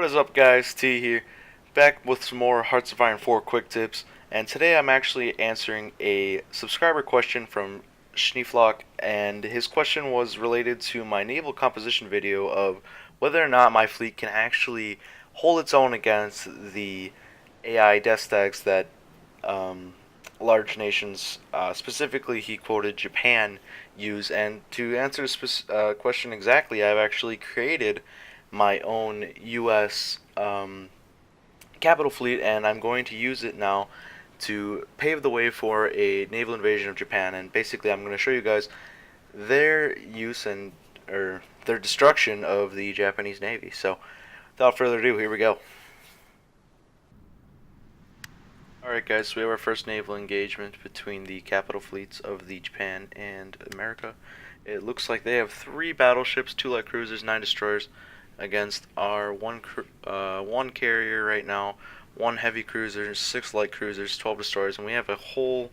What is up, guys? T here, back with some more Hearts of Iron 4 quick tips, and today I'm actually answering a subscriber question from Schneeflock, and his question was related to my naval composition video of whether or not my fleet can actually hold its own against the AI death stacks that large nations, specifically he quoted Japan, use. And to answer the question exactly, I've actually created my own U.S. Capital fleet, and I'm going to use it now to pave the way for a naval invasion of Japan. And basically, I'm going to show you guys their use and or their destruction of the Japanese Navy. So, without further ado, here we go. Alright guys, so we have our first naval engagement between the capital fleets of the Japan and America. It looks like they have 3 battleships, 2 light cruisers, 9 destroyers against our one carrier right now, 1 heavy cruiser, 6 light cruisers, 12 destroyers, and we have a whole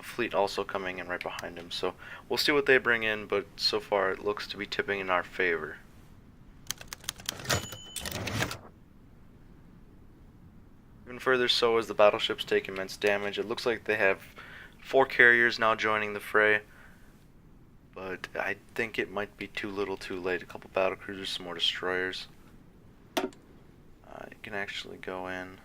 fleet also coming in right behind him. So we'll see what they bring in, but so far it looks to be tipping in our favor. Even further so as the battleships take immense damage. It looks like they have 4 carriers now joining the fray, but I think it might be too little too late. A couple battle cruisers, some more destroyers. You can actually go in.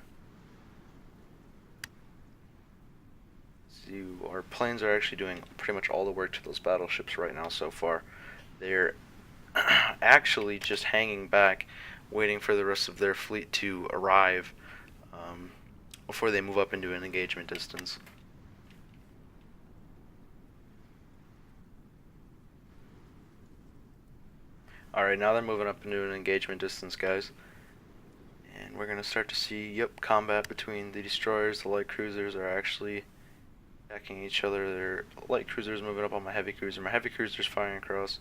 See, our planes are actually doing pretty much all the work to those battleships right now so far. They're actually just hanging back, waiting for the rest of their fleet to arrive before they move up into an engagement distance. Alright, now they're moving up into an engagement distance, guys. And we're going to start to see, combat between the destroyers. The light cruisers are actually attacking each other. Their light cruisers moving up on my heavy cruiser. My heavy cruisers firing across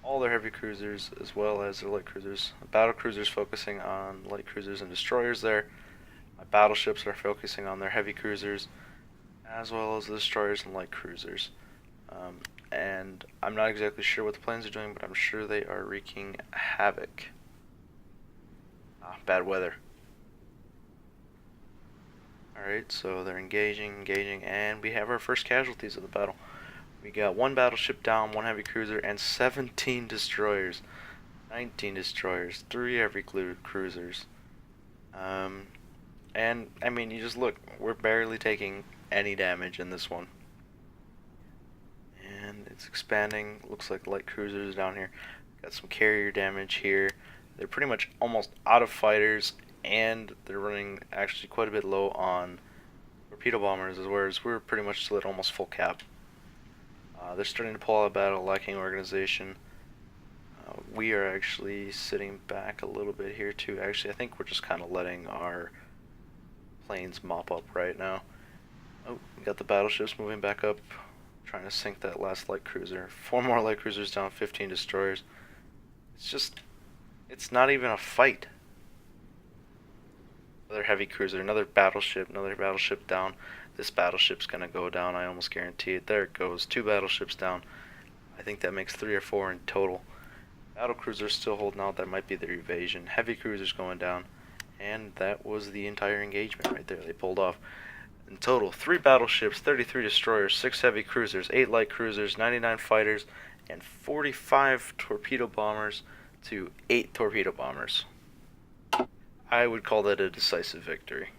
all their heavy cruisers as well as their light cruisers. The battle cruisers focusing on light cruisers and destroyers there. My battleships are focusing on their heavy cruisers as well as the destroyers and light cruisers. And I'm not exactly sure what the planes are doing, but I'm sure they are wreaking havoc. Bad weather. Alright, so they're engaging, and we have our first casualties of the battle. We got 1 battleship down, 1 heavy cruiser, and 17 destroyers. 19 destroyers, 3 heavy cruisers. And, I mean, you just look, we're barely taking any damage in this one. And it's expanding. Looks like light cruisers down here. Got some carrier damage here. They're pretty much almost out of fighters, and they're running actually quite a bit low on torpedo bombers, whereas we're pretty much still at almost full cap. They're starting to pull out of battle, lacking organization. We are actually sitting back a little bit here too. Actually, I think we're just kind of letting our planes mop up right now. Oh, we got the battleships moving back up, trying to sink that last light cruiser. 4 more light cruisers down, 15 destroyers. It's not even a fight. Another heavy cruiser, another battleship down. This battleship's gonna go down, I almost guarantee it. There it goes, 2 battleships down. I think that makes 3 or 4 in total. Battle cruisers still holding out, that might be their evasion. Heavy cruisers going down, and that was the entire engagement right there. They pulled off. In total, 3 battleships, 33 destroyers, 6 heavy cruisers, 8 light cruisers, 99 fighters, and 45 torpedo bombers to 8 torpedo bombers. I would call that a decisive victory.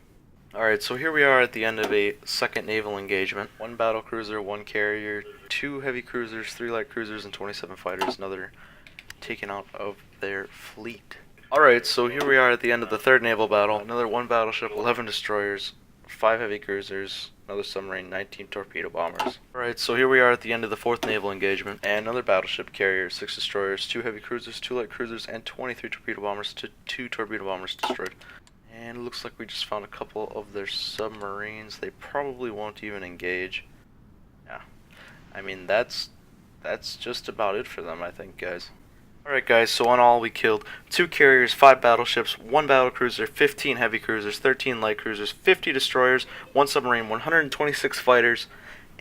Alright, so here we are at the end of a second naval engagement. 1 battle cruiser, 1 carrier, 2 heavy cruisers, 3 light cruisers, and 27 fighters. Another taken out of their fleet. Alright, so here we are at the end of the third naval battle. Another 1 battleship, 11 destroyers, 5 heavy cruisers, another submarine, 19 torpedo bombers. Alright, so here we are at the end of the fourth naval engagement, and another battleship carrier, 6 destroyers, 2 heavy cruisers, 2 light cruisers, and 23 torpedo bombers to 2 torpedo bombers destroyed. And it looks like we just found a couple of their submarines. They probably won't even engage. Yeah, I mean, that's just about it for them, I think, guys. Alright guys, so in all we killed 2 carriers, 5 battleships, 1 battle cruiser, 15 heavy cruisers, 13 light cruisers, 50 destroyers, 1 submarine, 126 fighters,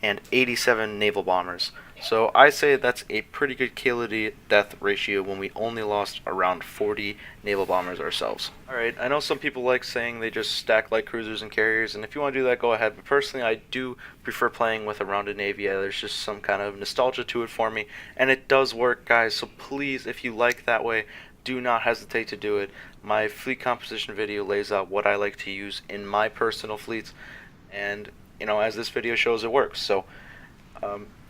and 87 naval bombers. So I say that's a pretty good kill to death ratio when we only lost around 40 naval bombers ourselves. Alright, I know some people like saying they just stack light cruisers and carriers, and if you want to do that, go ahead, but personally I do prefer playing with a rounded navy. There's just some kind of nostalgia to it for me, and it does work, guys, so please, if you like that way, do not hesitate to do it. My fleet composition video lays out what I like to use in my personal fleets, and as this video shows, it works. So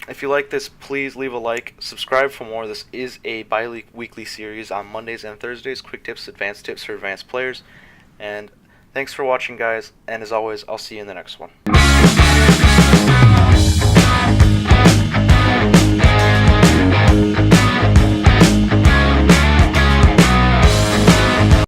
if you like this, please leave a like, subscribe for more. This is a bi-weekly series on Mondays and Thursdays, quick tips, advanced tips for advanced players. And thanks for watching, guys, and as always, I'll see you in the next one.